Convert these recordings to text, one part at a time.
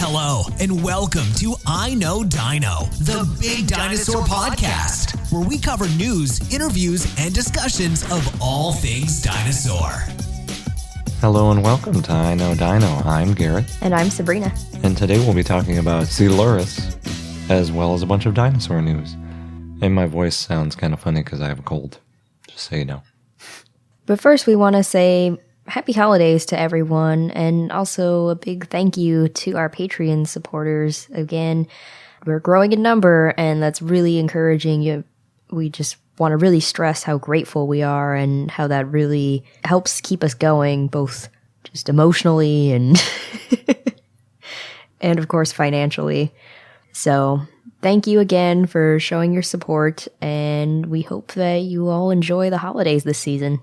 Hello, and welcome to I Know Dino, the Big Dinosaur Podcast, where we cover news, interviews, and discussions of all things dinosaur. Hello and welcome to I Know Dino. I'm Garrett. And I'm Sabrina. And today we'll be talking about Coelurus, as well as a bunch of dinosaur news. And my voice sounds kind of funny because I have a cold, just so you know. But first we want to say happy holidays to everyone, and also a big thank you to our Patreon supporters. Again, we're growing in number, and that's really encouraging. We just want to really stress how grateful we are and how that really helps keep us going, both just emotionally and and of course financially. So thank you again for showing your support, and we hope that you all enjoy the holidays this season.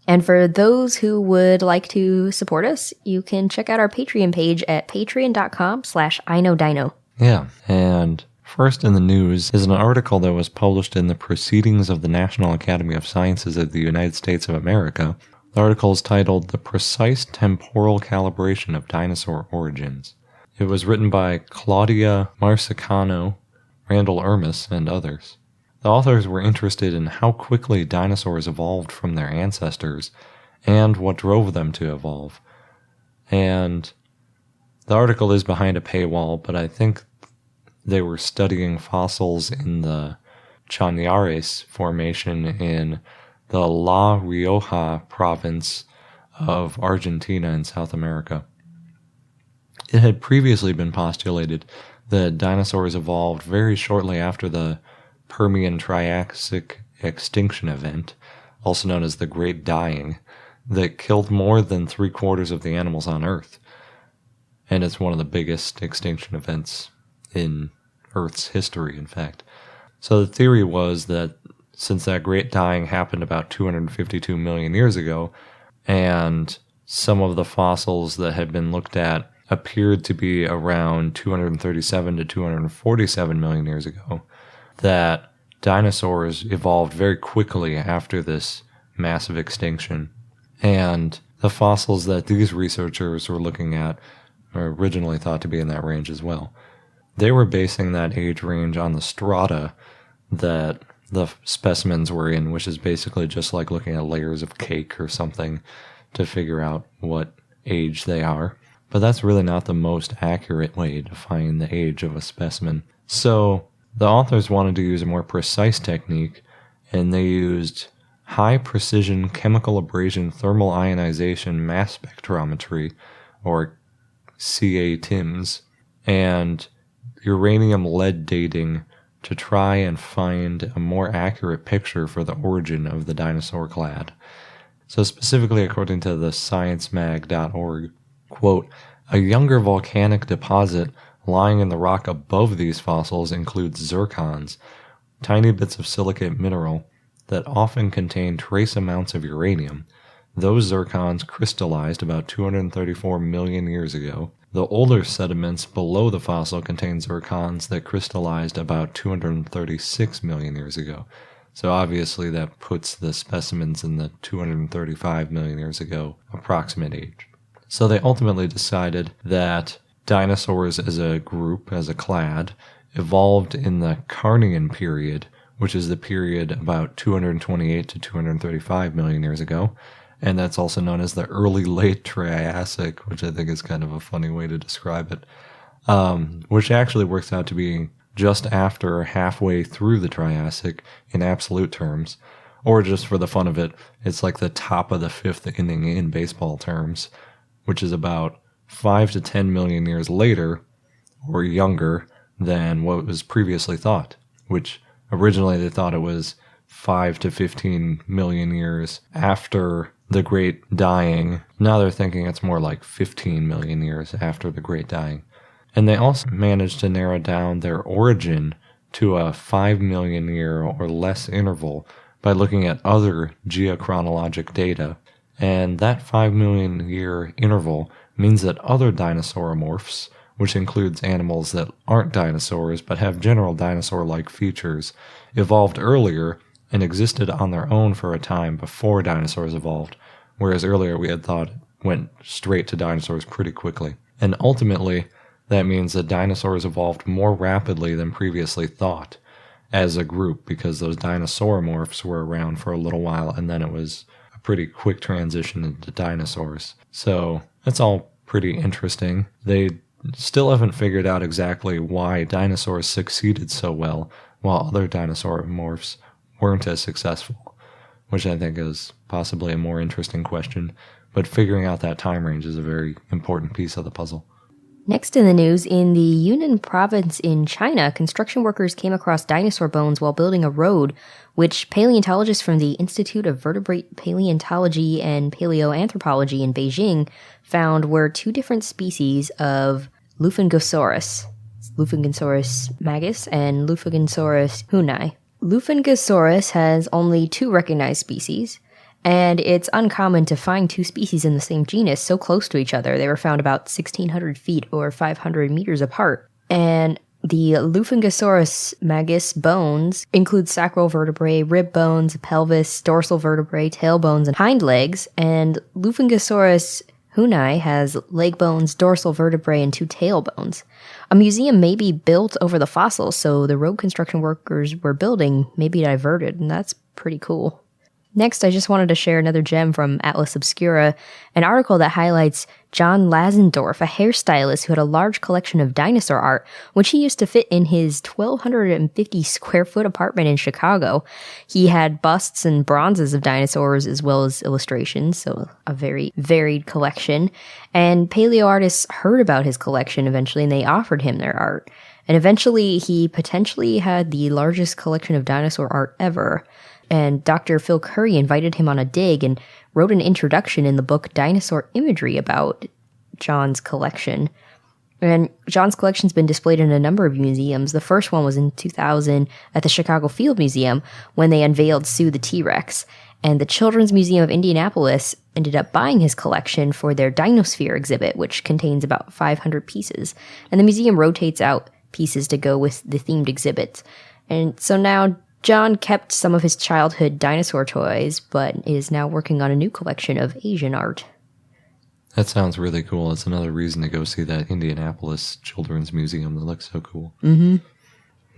And for those who would like to support us, you can check out our Patreon page at patreon.com/iknowdino. Yeah, and first in the news is an article that was published in the Proceedings of the National Academy of Sciences of the United States of America. The article is titled The Precise Temporal Calibration of Dinosaur Origins. It was written by Claudia Marsicano, Randall Ermis, and others. The authors were interested in how quickly dinosaurs evolved from their ancestors and what drove them to evolve. And the article is behind a paywall, but I think they were studying fossils in the Chañares Formation in the La Rioja province of Argentina in South America. It had previously been postulated that dinosaurs evolved very shortly after the Permian-Triassic extinction event, also known as the Great Dying, that killed more than 3/4 of the animals on Earth. And it's one of the biggest extinction events in Earth's history, in fact. So the theory was that since that Great Dying happened about 252 million years ago, and some of the fossils that had been looked at appeared to be around 237 to 247 million years ago, that dinosaurs evolved very quickly after this massive extinction. And the fossils that these researchers were looking at were originally thought to be in that range as well. They were basing that age range on the strata that the specimens were in, which is basically just like looking at layers of cake or something to figure out what age they are. But that's really not the most accurate way to find the age of a specimen. So the authors wanted to use a more precise technique, and they used high-precision chemical abrasion thermal ionization mass spectrometry, or CA-TIMS, and uranium-lead dating to try and find a more accurate picture for the origin of the dinosaur clade. So specifically, according to the sciencemag.org, quote, a younger volcanic deposit lying in the rock above these fossils includes zircons, tiny bits of silicate mineral that often contain trace amounts of uranium. Those zircons crystallized about 234 million years ago. The older sediments below the fossil contain zircons that crystallized about 236 million years ago. So obviously that puts the specimens in the 235 million years ago approximate age. So they ultimately decided that dinosaurs as a group, as a clade, evolved in the Carnian period, which is the period about 228 to 235 million years ago. And that's also known as the early late Triassic, which I think is kind of a funny way to describe it, which actually works out to be just after halfway through the Triassic in absolute terms, or just for the fun of it, it's like the top of the fifth inning in baseball terms, which is about 5 to 10 million years later, or younger, than what was previously thought, which originally they thought it was 5 to 15 million years after the Great Dying. Now they're thinking it's more like 15 million years after the Great Dying. And they also managed to narrow down their origin to a 5 million year or less interval by looking at other geochronologic data. And that 5 million year interval means that other dinosauromorphs, which includes animals that aren't dinosaurs but have general dinosaur-like features, evolved earlier and existed on their own for a time before dinosaurs evolved, whereas earlier we had thought it went straight to dinosaurs pretty quickly. And ultimately, that means that dinosaurs evolved more rapidly than previously thought as a group, because those dinosauromorphs were around for a little while, and then it was a pretty quick transition into dinosaurs. So that's all pretty interesting. They still haven't figured out exactly why dinosaurs succeeded so well while other dinosauromorphs weren't as successful, which I think is possibly a more interesting question. But figuring out that time range is a very important piece of the puzzle. Next in the news, in the Yunnan province in China, construction workers came across dinosaur bones while building a road, which paleontologists from the Institute of Vertebrate Paleontology and Paleoanthropology in Beijing found were two different species of Lufengosaurus, Lufengosaurus magus and Lufengosaurus hunai. Lufengosaurus has only 2 recognized species, and it's uncommon to find 2 species in the same genus so close to each other. They were found about 1,600 feet or 500 meters apart. And the Lufengosaurus magus bones include sacral vertebrae, rib bones, pelvis, dorsal vertebrae, tail bones, and hind legs. And Lufengosaurus hunai has leg bones, dorsal vertebrae, and 2 tail bones. A museum may be built over the fossils, so the road construction workers were building may be diverted, and that's pretty cool. Next, I just wanted to share another gem from Atlas Obscura, an article that highlights John Lasendorf, a hairstylist who had a large collection of dinosaur art, which he used to fit in his 1,250 square foot apartment in Chicago. He had busts and bronzes of dinosaurs as well as illustrations, so a very varied collection. And paleo artists heard about his collection eventually, and they offered him their art. And eventually, he potentially had the largest collection of dinosaur art ever. And Dr. Phil Curry invited him on a dig and wrote an introduction in the book Dinosaur Imagery about John's collection. And John's collection's been displayed in a number of museums. The first one was in 2000 at the Chicago Field Museum when they unveiled Sue the T-Rex. And the Children's Museum of Indianapolis ended up buying his collection for their Dinosphere exhibit, which contains about 500 pieces. And the museum rotates out pieces to go with the themed exhibits. And so now John kept some of his childhood dinosaur toys, but is now working on a new collection of Asian art. That sounds really cool. It's another reason to go see that Indianapolis Children's Museum that looks so cool. Mm-hmm.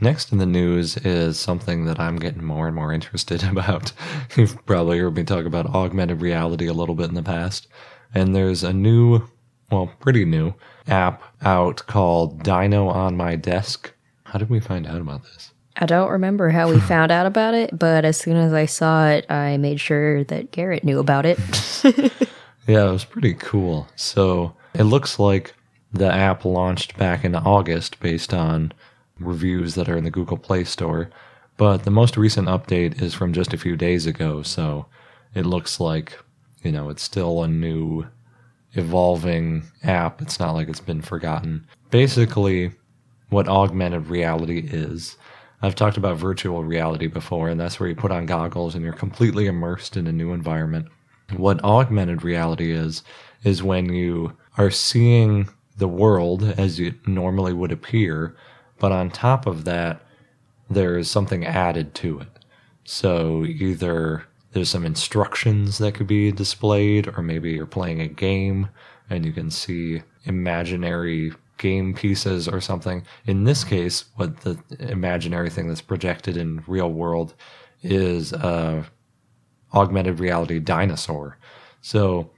Next in the news is something that I'm getting more and more interested about. You've probably heard me talk about augmented reality a little bit in the past. And there's a new, well, pretty new app out called Dino on My Desk. How did we find out about this? I don't remember how we found out about it, but as soon as I saw it, I made sure that Garrett knew about it. Yeah, it was pretty cool. So it looks like the app launched back in August based on reviews that are in the Google Play Store, but the most recent update is from just a few days ago, so it looks like, you know, it's still a new evolving app. It's not like it's been forgotten. Basically, what augmented reality is, I've talked about virtual reality before, and that's where you put on goggles and you're completely immersed in a new environment. What augmented reality is when you are seeing the world as it normally would appear, but on top of that, there is something added to it. So either there's some instructions that could be displayed, or maybe you're playing a game and you can see imaginary game pieces or something. In this case, what the imaginary thing that's projected in real world is a augmented reality dinosaur. So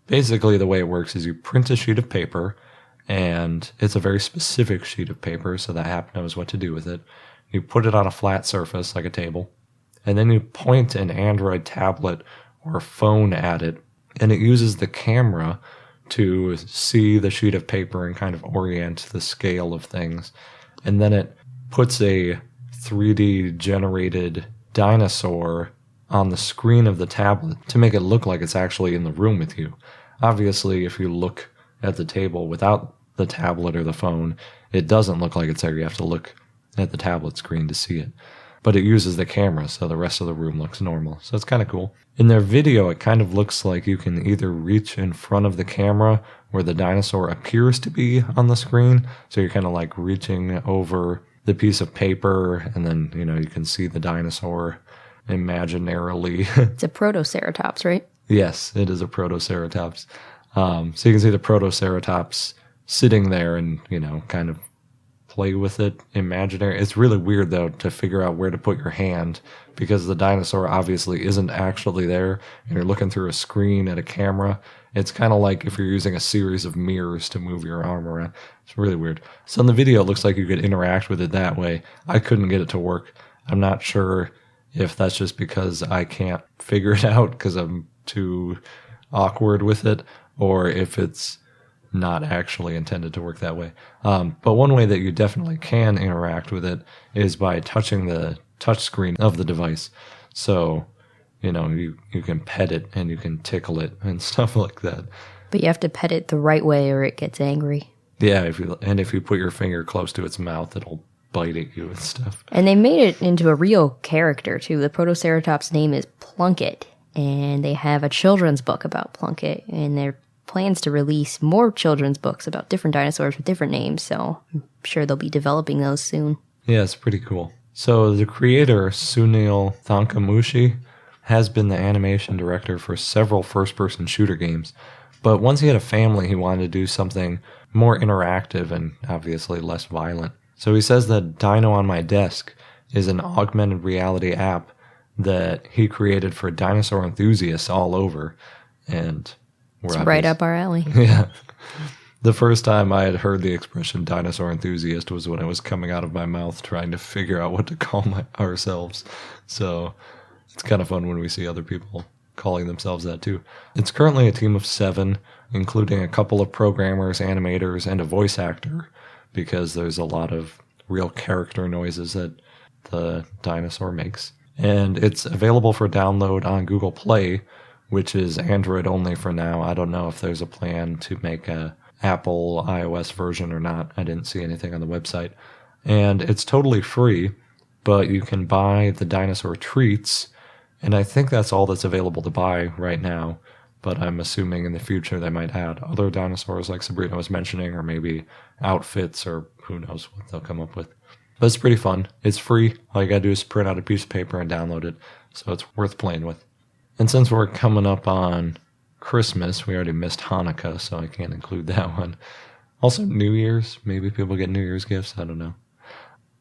basically the way it works is you print a sheet of paper, and it's a very specific sheet of paper, so the app knows what to do with it. You put it on a flat surface like a table, and then you point an Android tablet or phone at it, and it uses the camera to see the sheet of paper and kind of orient the scale of things. And then it puts a 3D generated dinosaur on the screen of the tablet to make it look like it's actually in the room with you. Obviously, if you look at the table without the tablet or the phone, it doesn't look like it's there. You have to look at the tablet screen to see it. But it uses the camera, so the rest of the room looks normal. So it's kind of cool. In their video, it kind of looks like you can either reach in front of the camera where the dinosaur appears to be on the screen. So you're kind of like reaching over the piece of paper, and then, you know, you can see the dinosaur imaginarily. It's a protoceratops, right? Yes, it is a protoceratops. So you can see the protoceratops sitting there and, kind of play with it imaginary. It's really weird, though, to figure out where to put your hand because the dinosaur obviously isn't actually there and you're looking through a screen at a camera. It's kind of like if you're using a series of mirrors to move your arm around. It's really weird. So in the video, it looks like you could interact with it that way. I couldn't get it to work. I'm not sure if that's just because I can't figure it out because I'm too awkward with it, or if it's not actually intended to work that way. But one way that you definitely can interact with it is by touching the touch screen of the device. So, you can pet it and you can tickle it and stuff like that. But you have to pet it the right way or it gets angry. Yeah, if you put your finger close to its mouth, it'll bite at you and stuff. And they made it into a real character, too. The Protoceratop's name is Plunkett, and they have a children's book about Plunkett, and their plans to release more children's books about different dinosaurs with different names, so I'm sure they'll be developing those soon. Yeah, it's pretty cool. So the creator, Sunil Thankamushi, has been the animation director for several first-person shooter games, but once he had a family, he wanted to do something more interactive and obviously less violent. So he says that Dino on My Desk is an augmented reality app that he created for dinosaur enthusiasts all over, and it's right up our alley. Yeah. The first time I had heard the expression dinosaur enthusiast was when it was coming out of my mouth trying to figure out what to call ourselves. So it's kind of fun when we see other people calling themselves that too. It's currently a team of 7, including a couple of programmers, animators, and a voice actor, because there's a lot of real character noises that the dinosaur makes. And it's available for download on Google Play, which is Android only for now. I don't know if there's a plan to make a Apple iOS version or not. I didn't see anything on the website. And it's totally free, but you can buy the dinosaur treats, and I think that's all that's available to buy right now. But I'm assuming in the future they might add other dinosaurs like Sabrina was mentioning, or maybe outfits, or who knows what they'll come up with. But it's pretty fun. It's free. All you gotta do is print out a piece of paper and download it. So it's worth playing with. And since we're coming up on Christmas, we already missed Hanukkah, so I can't include that one. Also, New Year's. Maybe people get New Year's gifts. I don't know.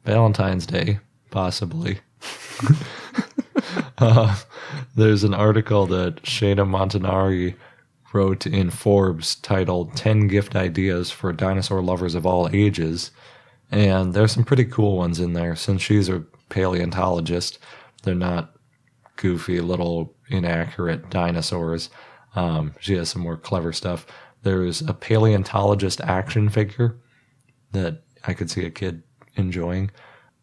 Valentine's Day, possibly. There's an article that Shana Montanari wrote in Forbes titled 10 Gift Ideas for Dinosaur Lovers of All Ages. And there's some pretty cool ones in there. Since she's a paleontologist, they're not goofy little inaccurate dinosaurs. She has some more clever stuff. There's a paleontologist action figure that I could see a kid enjoying.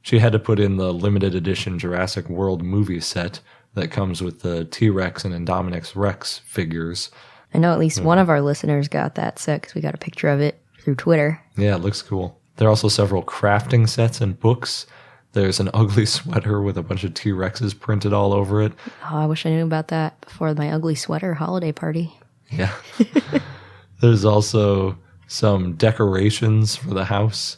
She had to put in the limited edition Jurassic World movie set that comes with the T-Rex and Indominus Rex figures. I know at least one of our listeners got that set because we got a picture of it through Twitter. Yeah, it looks cool. There are also several crafting sets and books. There's an ugly sweater with a bunch of T-Rexes printed all over it. Oh, I wish I knew about that before my ugly sweater holiday party. Yeah. There's also some decorations for the house,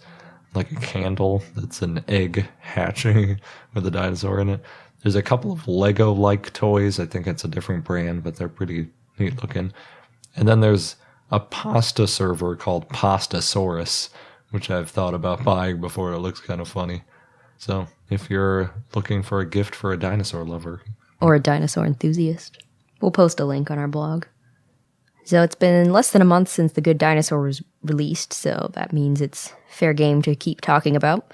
like a candle that's an egg hatching with a dinosaur in it. There's a couple of Lego-like toys. I think it's a different brand, but they're pretty neat looking. And then there's a pasta server called Camptosaurus, which I've thought about buying before. It looks kind of funny. So if you're looking for a gift for a dinosaur lover. Or a dinosaur enthusiast. We'll post a link on our blog. So it's been less than a month since The Good Dinosaur was released, so that means it's fair game to keep talking about.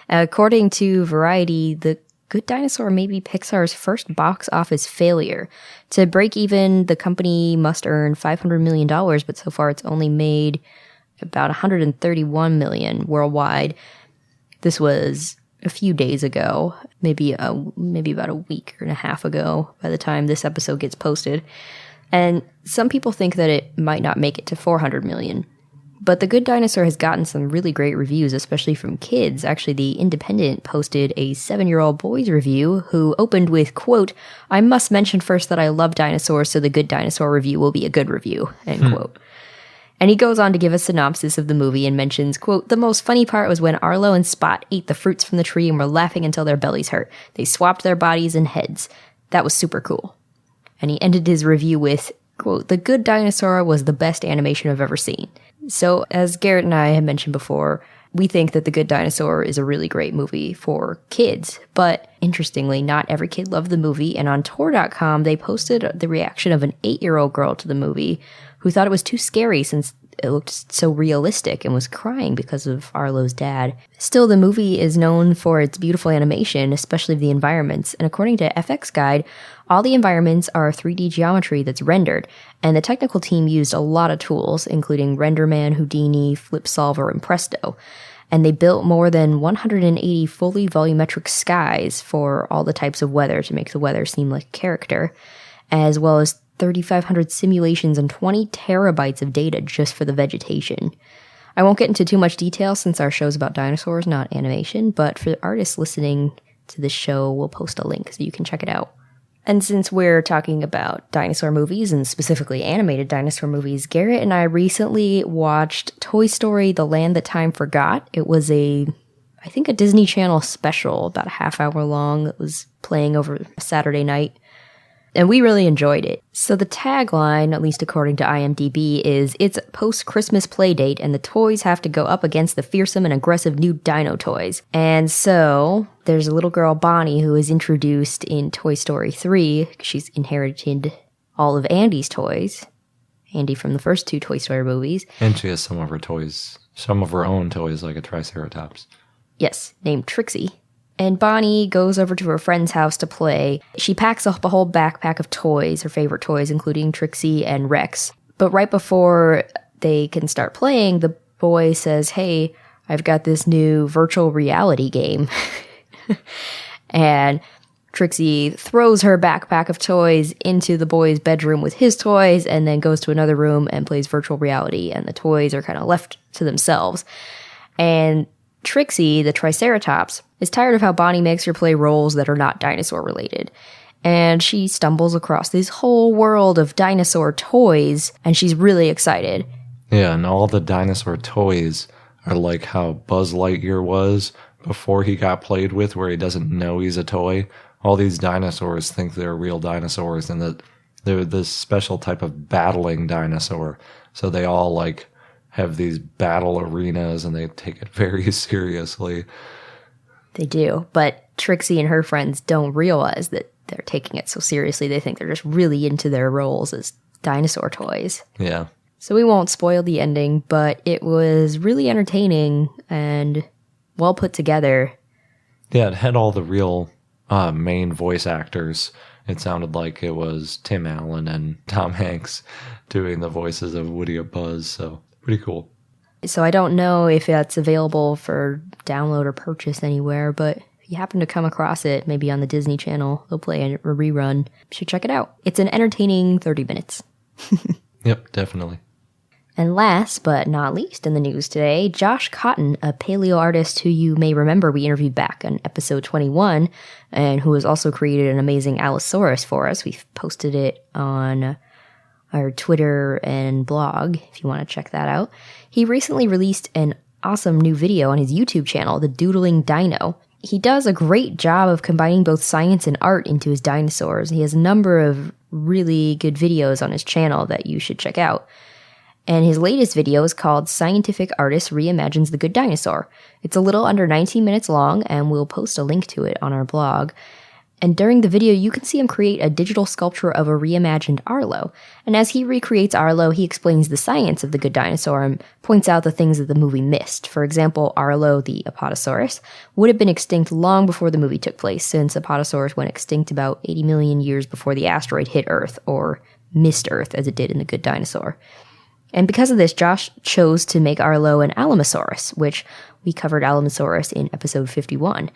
According to Variety, The Good Dinosaur may be Pixar's first box office failure. To break even, the company must earn $500 million, but so far it's only made about $131 million worldwide. This was a few days ago, maybe about a week and a half ago by the time this episode gets posted. And some people think that it might not make it to $400 million. But The Good Dinosaur has gotten some really great reviews, especially from kids. Actually, The Independent posted a 7-year-old boy's review who opened with, quote, "I must mention first that I love dinosaurs, so The Good Dinosaur review will be a good review," end quote. And he goes on to give a synopsis of the movie and mentions, quote, "The most funny part was when Arlo and Spot ate the fruits from the tree and were laughing until their bellies hurt. They swapped their bodies and heads. That was super cool." And he ended his review with, quote, "The Good Dinosaur was the best animation I've ever seen." So, as Garrett and I had mentioned before, we think that The Good Dinosaur is a really great movie for kids. But interestingly, not every kid loved the movie. And on Tor.com, they posted the reaction of an 8-year-old girl to the movie who thought it was too scary since it looked so realistic and was crying because of Arlo's dad. Still, the movie is known for its beautiful animation, especially the environments. And according to FX Guide, all the environments are 3D geometry that's rendered. And the technical team used a lot of tools, including RenderMan, Houdini, FlipSolver, and Presto. And they built more than 180 fully volumetric skies for all the types of weather to make the weather seem like a character, as well as 3,500 simulations and 20 terabytes of data just for the vegetation. I won't get into too much detail since our show's about dinosaurs, not animation, but for the artists listening to this show, we'll post a link so you can check it out. And since we're talking about dinosaur movies, and specifically animated dinosaur movies, Garrett and I recently watched Toy Story: The Land That Time Forgot. It was I think a Disney Channel special, about a half hour long, that was playing over a Saturday night. And we really enjoyed it. So the tagline, at least according to IMDb, is it's a post-Christmas play date and the toys have to go up against the fearsome and aggressive new dino toys. And so there's a little girl, Bonnie, who is introduced in Toy Story 3. She's inherited all of Andy's toys. Andy from the first 2 Toy Story movies. And she has some of her toys, some of her own toys, like a Triceratops. Yes, named Trixie. And Bonnie goes over to her friend's house to play. She packs up a whole backpack of toys, her favorite toys, including Trixie and Rex. But right before they can start playing, the boy says, "Hey, I've got this new virtual reality game." And Trixie throws her backpack of toys into the boy's bedroom with his toys and then goes to another room and plays virtual reality. And the toys are kind of left to themselves. And Trixie, the Triceratops, is tired of how Bonnie makes her play roles that are not dinosaur related. And she stumbles across this whole world of dinosaur toys, and she's really excited. Yeah, and all the dinosaur toys are like how Buzz Lightyear was before he got played with, where he doesn't know he's a toy. All these dinosaurs think they're real dinosaurs, and that they're this special type of battling dinosaur. So they all like have these battle arenas, and they take it very seriously. They do, but Trixie and her friends don't realize that they're taking it so seriously. They think they're just really into their roles as dinosaur toys. Yeah. So we won't spoil the ending, but it was really entertaining and well put together. Yeah, it had all the real main voice actors. It sounded like it was Tim Allen and Tom Hanks doing the voices of Woody and Buzz, so pretty cool. So I don't know if that's available for download or purchase anywhere, but if you happen to come across it, maybe on the Disney Channel, they'll play a rerun. You should check it out. It's an entertaining 30 minutes. Yep, definitely. And last but not least in the news today, Josh Cotton, a paleo artist who you may remember we interviewed back on episode 21, and who has also created an amazing Allosaurus for us. We've posted it on our Twitter and blog, if you want to check that out. He recently released an awesome new video on his YouTube channel, The Doodling Dino. He does a great job of combining both science and art into his dinosaurs. He has a number of really good videos on his channel that you should check out. And his latest video is called Scientific Artist Reimagines the Good Dinosaur. It's a little under 19 minutes long, and we'll post a link to it on our blog. And during the video, you can see him create a digital sculpture of a reimagined Arlo. And as he recreates Arlo, he explains the science of the good dinosaur and points out the things that the movie missed. For example, Arlo, the Apatosaurus, would have been extinct long before the movie took place, since Apatosaurus went extinct about 80 million years before the asteroid hit Earth, or missed Earth as it did in the Good Dinosaur. And because of this, Josh chose to make Arlo an Alamosaurus, which we covered Alamosaurus in episode 51.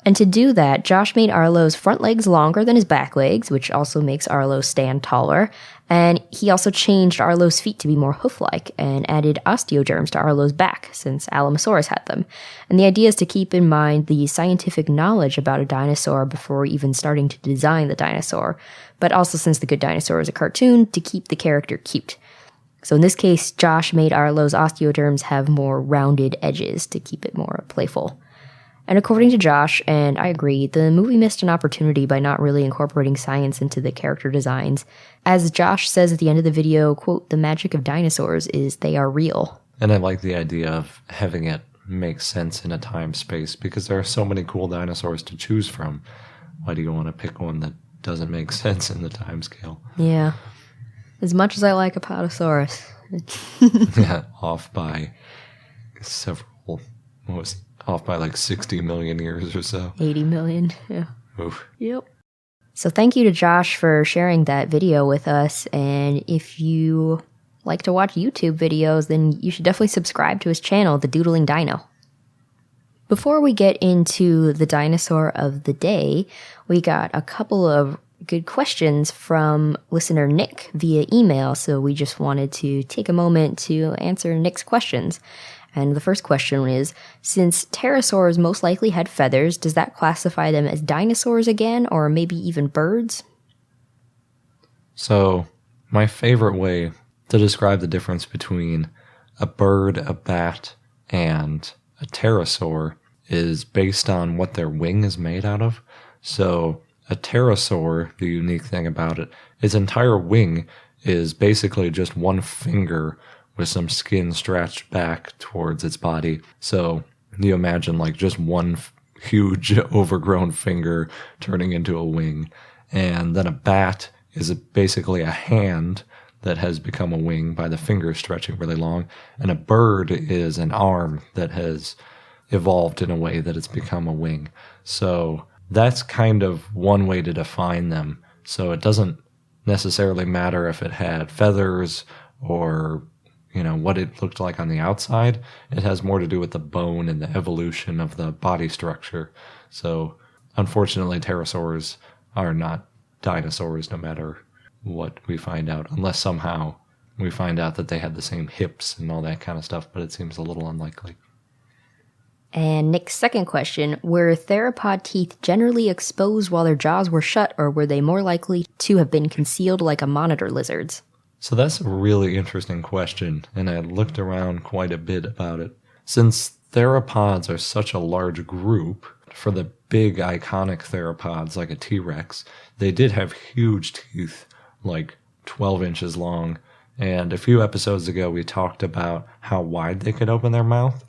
And to do that, Josh made Arlo's front legs longer than his back legs, which also makes Arlo stand taller. And he also changed Arlo's feet to be more hoof-like and added osteoderms to Arlo's back, since Alamosaurus had them. And the idea is to keep in mind the scientific knowledge about a dinosaur before even starting to design the dinosaur, but also, since The Good Dinosaur is a cartoon, to keep the character cute. So in this case, Josh made Arlo's osteoderms have more rounded edges to keep it more playful. And according to Josh, and I agree, the movie missed an opportunity by not really incorporating science into the character designs. As Josh says at the end of the video, quote, "The magic of dinosaurs is they are real." And I like the idea of having it make sense in a time space because there are so many cool dinosaurs to choose from. Why do you want to pick one that doesn't make sense in the time scale? Yeah. As much as I like Apatosaurus. Yeah, off by off by like 60 million years or so. 80 million, yeah. Oof. Yep. So thank you to Josh for sharing that video with us. And if you like to watch YouTube videos, then you should definitely subscribe to his channel, The Doodling Dino. Before we get into the dinosaur of the day, we got a couple of good questions from listener Nick via email. So we just wanted to take a moment to answer Nick's questions. And the first question is, since pterosaurs most likely had feathers, does that classify them as dinosaurs again, or maybe even birds? So, my favorite way to describe the difference between a bird, a bat, and a pterosaur is based on what their wing is made out of. So, a pterosaur, the unique thing about it, its entire wing is basically just one finger with some skin stretched back towards its body. So you imagine like just one huge overgrown finger turning into a wing. And then a bat is basically a hand that has become a wing by the finger stretching really long. And a bird is an arm that has evolved in a way that it's become a wing. So that's kind of one way to define them. So it doesn't necessarily matter if it had feathers or what it looked like on the outside. It has more to do with the bone and the evolution of the body structure. So, unfortunately, pterosaurs are not dinosaurs no matter what we find out, unless somehow we find out that they had the same hips and all that kind of stuff, but it seems a little unlikely. And Nick's second question, were theropod teeth generally exposed while their jaws were shut, or were they more likely to have been concealed like a monitor lizard's? So that's a really interesting question, and I looked around quite a bit about it. Since theropods are such a large group, for the big iconic theropods like a T-Rex, they did have huge teeth, like 12 inches long. And a few episodes ago, we talked about how wide they could open their mouth,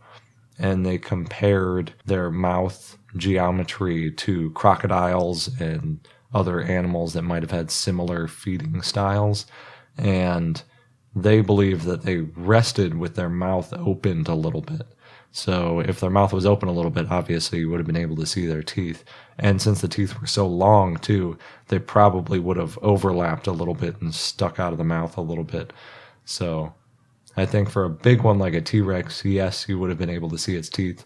and they compared their mouth geometry to crocodiles and other animals that might have had similar feeding styles. And they believe that they rested with their mouth opened a little bit. So if their mouth was open a little bit, obviously you would have been able to see their teeth. And since the teeth were so long, too, they probably would have overlapped a little bit and stuck out of the mouth a little bit. So I think for a big one like a T-Rex, yes, you would have been able to see its teeth.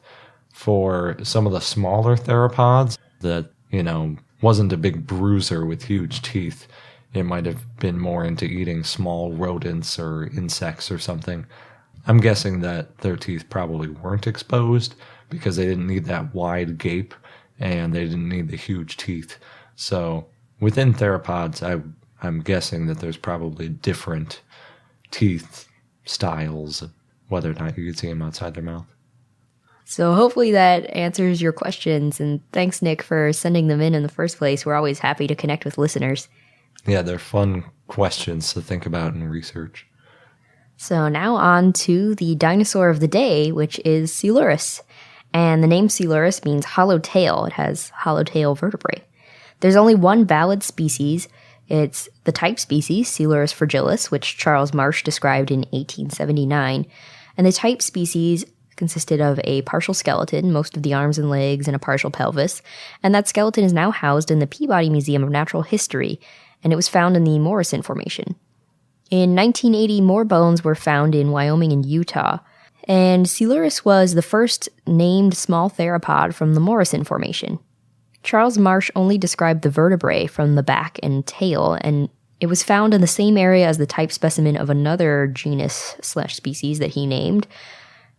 For some of the smaller theropods that, wasn't a big bruiser with huge teeth, it might have been more into eating small rodents or insects or something. I'm guessing that their teeth probably weren't exposed because they didn't need that wide gape and they didn't need the huge teeth. So within theropods, I'm guessing that there's probably different teeth styles, whether or not you could see them outside their mouth. So hopefully that answers your questions, and thanks, Nick, for sending them in the first place. We're always happy to connect with listeners. Yeah, they're fun questions to think about and research. So now on to the dinosaur of the day, which is Coelurus. And the name Coelurus means hollow tail. It has hollow tail vertebrae. There's only one valid species. It's the type species, Coelurus fragilis, which Charles Marsh described in 1879. And the type species consisted of a partial skeleton, most of the arms and legs, and a partial pelvis. And that skeleton is now housed in the Peabody Museum of Natural History, and it was found in the Morrison Formation. In 1980, more bones were found in Wyoming and Utah, and Coelurus was the first named small theropod from the Morrison Formation. Charles Marsh only described the vertebrae from the back and tail, and it was found in the same area as the type specimen of another genus/species that he named,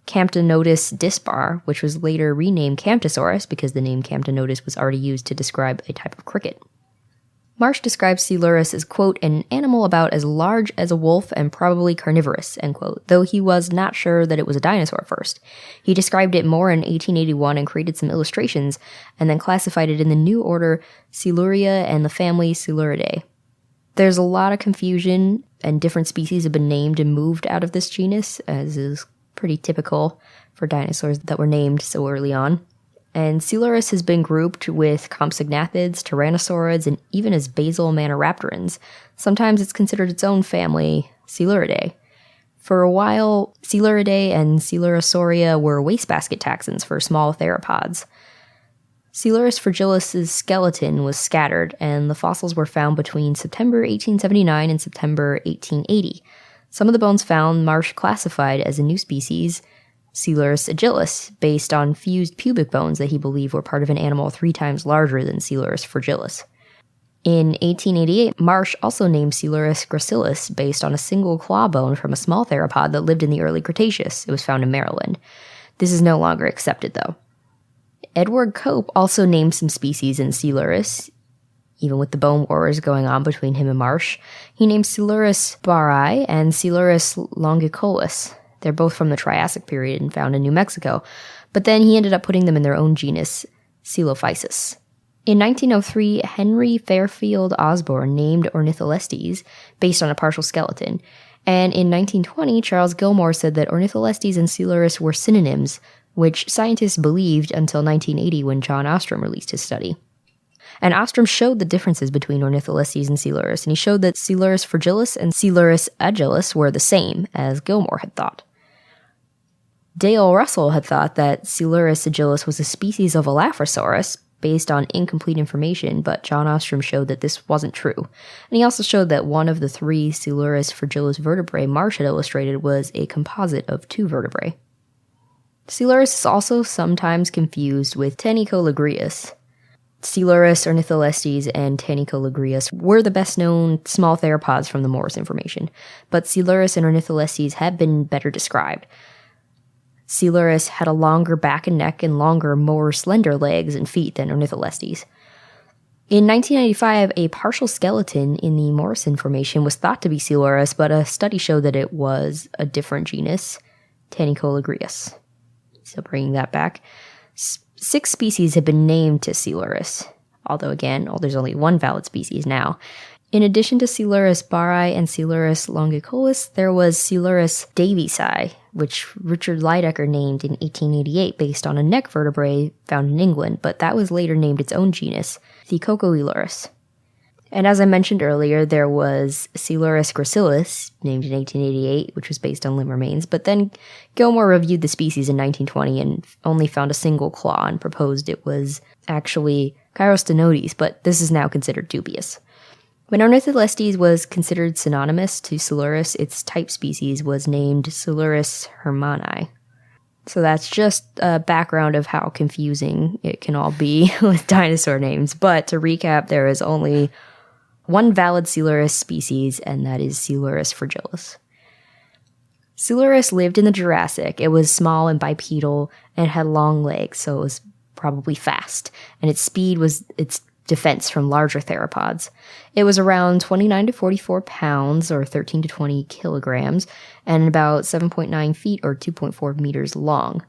Camptonotus dispar, which was later renamed Camptosaurus because the name Camptonotus was already used to describe a type of cricket. Marsh describes Coelurus as, quote, an animal about as large as a wolf and probably carnivorous, end quote, though he was not sure that it was a dinosaur first. He described it more in 1881 and created some illustrations, and then classified it in the new order Coeluria and the family Coeluridae. There's a lot of confusion, and different species have been named and moved out of this genus, as is pretty typical for dinosaurs that were named so early on. And Coelurus has been grouped with Compsognathids, Tyrannosaurids, and even as basal Maniraptorans. Sometimes it's considered its own family, Coeluridae. For a while, Coeluridae and Coelurosauria were wastebasket taxons for small theropods. Coelurus fragilis' skeleton was scattered, and the fossils were found between September 1879 and September 1880. Some of the bones found Marsh classified as a new species, Coelurus agilis, based on fused pubic bones that he believed were part of an animal 3 times larger than Coelurus fragilis. In 1888, Marsh also named Coelurus gracilis based on a single claw bone from a small theropod that lived in the early Cretaceous. It was found in Maryland. This is no longer accepted, though. Edward Cope also named some species in Coelurus, even with the bone wars going on between him and Marsh. He named Coelurus barri and Coelurus longicolus. They're both from the Triassic period and found in New Mexico, but then he ended up putting them in their own genus, Coelophysis. In 1903, Henry Fairfield Osborn named Ornitholestes based on a partial skeleton, and in 1920, Charles Gilmore said that Ornitholestes and Coelurus were synonyms, which scientists believed until 1980 when John Ostrom released his study. And Ostrom showed the differences between Ornitholestes and Coelurus, and he showed that Coelurus fragilis and Coelurus agilis were the same, as Gilmore had thought. Dale Russell had thought that Coelurus agilis was a species of Elaphrosaurus, based on incomplete information, but John Ostrom showed that this wasn't true. And he also showed that one of the 3 Coelurus fragilis vertebrae Marsh had illustrated was a composite of 2 vertebrae. Coelurus is also sometimes confused with Tanicoligrius. Coelurus, Ornitholestes, and Tanicoligrius were the best-known small theropods from the Morrison Formation, but Coelurus and Ornitholestes have been better described. Coelurus had a longer back and neck and longer, more slender legs and feet than Ornitholestes. In 1995, a partial skeleton in the Morrison Formation was thought to be Coelurus, but a study showed that it was a different genus, Tanicoligrius. So bringing that back, 6 species have been named to Coelurus, although again, there's only 1 valid species now. In addition to Coelurus barri and Coelurus longicolus, there was Coelurus daviesi, which Richard Lydecker named in 1888 based on a neck vertebrae found in England, but that was later named its own genus, the Coelurus. And as I mentioned earlier, there was Coelurus gracilis, named in 1888, which was based on limb remains, but then Gilmore reviewed the species in 1920 and only found a single claw and proposed it was actually Camptonotus, but this is now considered dubious. When Ornitholestes was considered synonymous to Coelurus, its type species was named Coelurus hermanni. So that's just a background of how confusing it can all be with dinosaur names. But to recap, there is only 1 valid Coelurus species, and that is Coelurus fragilis. Coelurus lived in the Jurassic. It was small and bipedal and had long legs, so it was probably fast. And its speed was its defense from larger theropods. It was around 29 to 44 pounds, or 13 to 20 kilograms, and about 7.9 feet, or 2.4 meters long.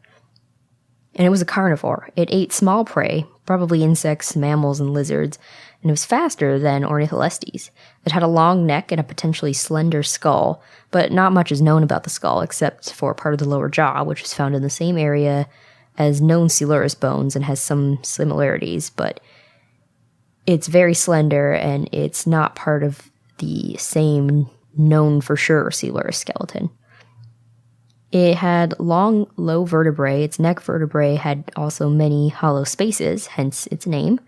And it was a carnivore. It ate small prey, probably insects, mammals, and lizards, and it was faster than Ornitholestes. It had a long neck and a potentially slender skull, but not much is known about the skull except for part of the lower jaw, which is found in the same area as known Coelurus bones and has some similarities, but it's very slender, and it's not part of the same known for sure Coelurus skeleton. It had long, low vertebrae. Its neck vertebrae had also many hollow spaces, hence its name.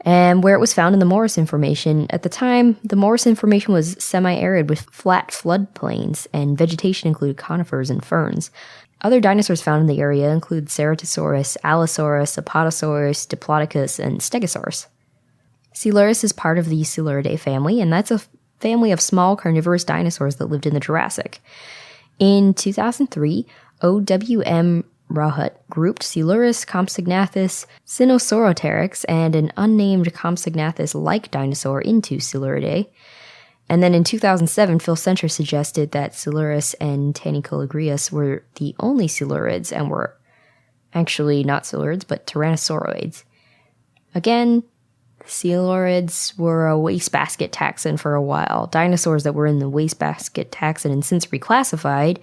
And where it was found in the Morrison Formation, at the time, the Morrison Formation was semi-arid with flat floodplains, and vegetation included conifers and ferns. Other dinosaurs found in the area include Ceratosaurus, Allosaurus, Apatosaurus, Diplodocus, and Stegosaurus. Coelurus is part of the Coeluridae family, and that's a family of small carnivorous dinosaurs that lived in the Jurassic. In 2003, O.W.M. Rauhut grouped Coelurus, Compsognathus, Sinosauropteryx, and an unnamed Compsognathus-like dinosaur into Coeluridae. And then in 2007, Phil Center suggested that Coelurus and Tanicoligrius were the only coelurids and were actually not coelurids, but tyrannosauroids. Again, coelurids were a wastebasket taxon for a while. Dinosaurs that were in the wastebasket taxon and since reclassified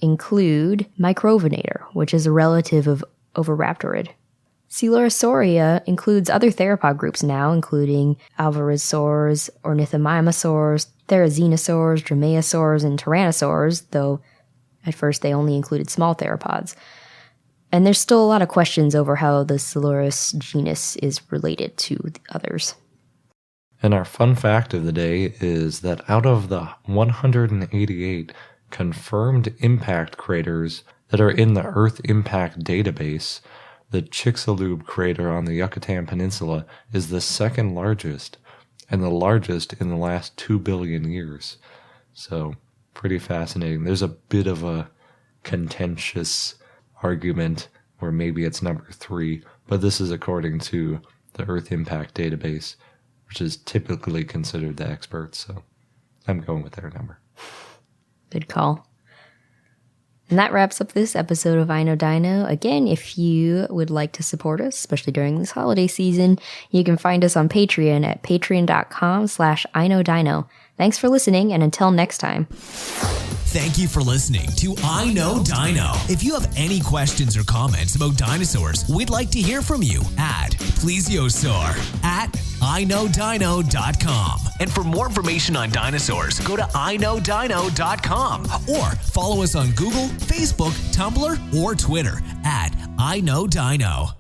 include Microvenator, which is a relative of Oviraptorid. Coelurosauria includes other theropod groups now, including Alvarezsaurs, Ornithomimosaurs, Therizinosaurs, Dromaeosaurs, and Tyrannosaurs, though at first they only included small theropods. And there's still a lot of questions over how the Coelurus genus is related to the others. And our fun fact of the day is that out of the 188 confirmed impact craters that are in the Earth Impact Database, the Chicxulub crater on the Yucatan Peninsula is the second largest, and the largest in the last 2 billion years. So, pretty fascinating. There's a bit of a contentious argument where maybe it's number 3, but this is according to the Earth Impact Database, which is typically considered the experts, so I'm going with their number. Good call. And that wraps up this episode of I Know Dino. Again, if you would like to support us, especially during this holiday season, you can find us on Patreon at patreon.com/iknowdino. Thanks for listening, and until next time. Thank you for listening to I Know Dino. If you have any questions or comments about dinosaurs, we'd like to hear from you at plesiosaur@iknowdino.com. And for more information on dinosaurs, go to iknowdino.com or follow us on Google, Facebook, Tumblr, or Twitter at I Know Dino.